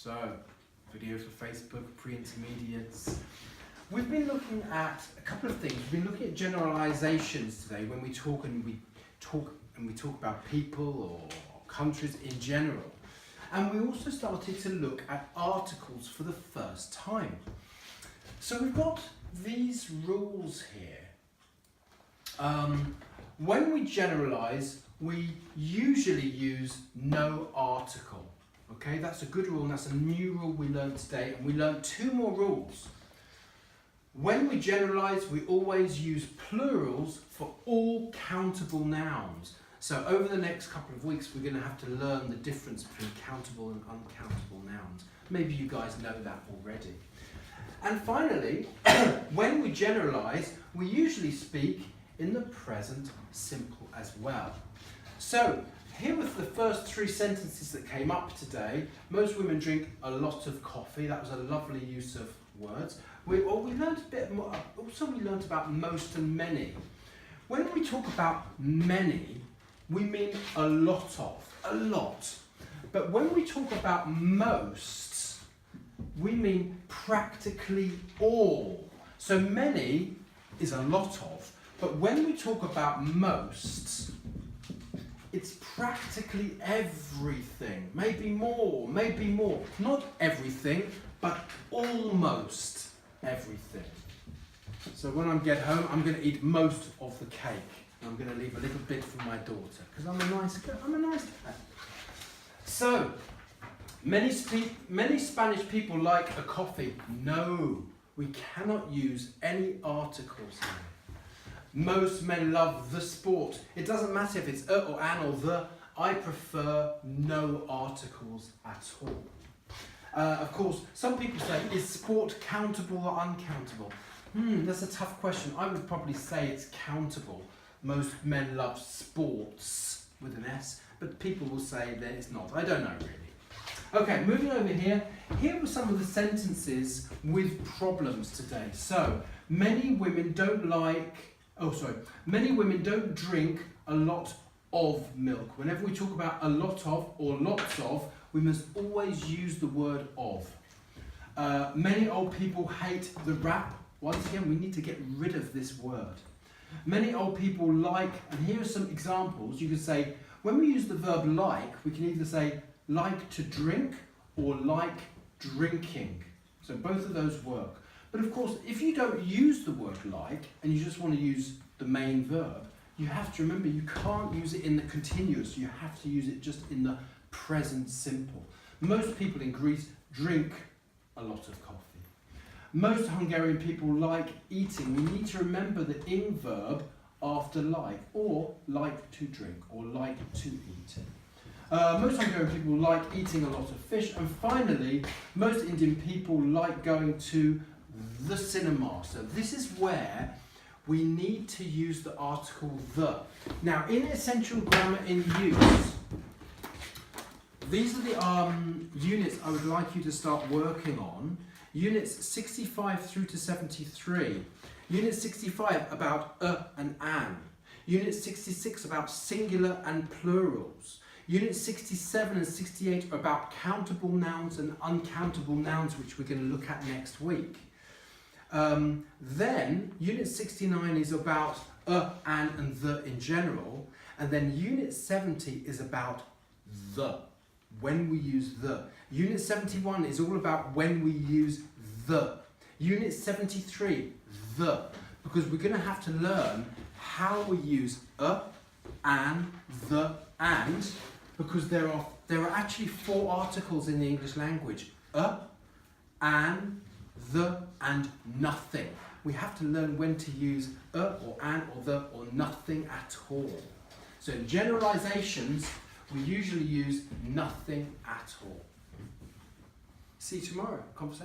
So, video for Facebook, pre-intermediates. We've been looking at a couple of things. We've been looking at generalisations today when we talk about people or countries in general. And we also started to look at articles for the first time. So we've got these rules here. When we generalise, we usually use no article. Okay, that's a good rule, and that's a new rule we learned today, and we learned two more rules. When we generalise, we always use plurals for all countable nouns. So over the next couple of weeks, we're going to have to learn the difference between countable and uncountable nouns. Maybe you guys know that already. And finally, when we generalise, we usually speak in the present simple as well. So, here were the first three sentences that came up today. Most women drink a lot of coffee. That was a lovely use of words. We learned a bit more. Also, we learned about most and many. When we talk about many, we mean a lot of, a lot. But when we talk about most, we mean practically all. So many is a lot of, but when we talk about most, it's practically everything, maybe more. Not everything, but almost everything. So when I get home, I'm going to eat most of the cake. And I'm going to leave a little bit for my daughter, because I'm a nice cat. So, many Spanish people like a coffee. No, we cannot use any articles here. Most men love the sport. It doesn't matter if it's or an or the. I prefer no articles at all. Of course, some people say, is sport countable or uncountable? That's a tough question. I would probably say it's countable. Most men love sports with an S, but people will say that it's not. I don't know really. Okay, moving over here. Here were some of the sentences with problems today. So, many women don't drink a lot of milk. Whenever we talk about a lot of or lots of, we must always use the word of. Many old people hate the rap. Once again, we need to get rid of this word. Many old people like, and here are some examples. You can say, when we use the verb like, we can either say like to drink or like drinking. So both of those work. But of course, if you don't use the word like, and you just want to use the main verb, you have to remember you can't use it in the continuous. You have to use it just in the present simple. Most people in Greece drink a lot of coffee. Most Hungarian people like eating. We need to remember the ing verb after like, or like to drink, or like to eat. Most Hungarian people like eating a lot of fish. And finally, most Indian people like going to the cinema. So this is where we need to use the article the. Now, in essential grammar in use, these are the units I would like you to start working on. Units 65 through to 73. Unit 65 about and an. Unit 66 about singular and plurals. Unit 67 and 68 are about countable nouns and uncountable nouns, which we're going to look at next week. Then Unit 69 is about an and the in general. And then Unit 70 is about the. When we use the. Unit 71 is all about when we use the. Unit 73, the. Because we're going to have to learn how we use an, the, and, because there are actually four articles in the English language. An, the, and nothing. We have to learn when to use or an, or the, or nothing at all. So in generalisations, we usually use nothing at all. See you tomorrow. Conversation.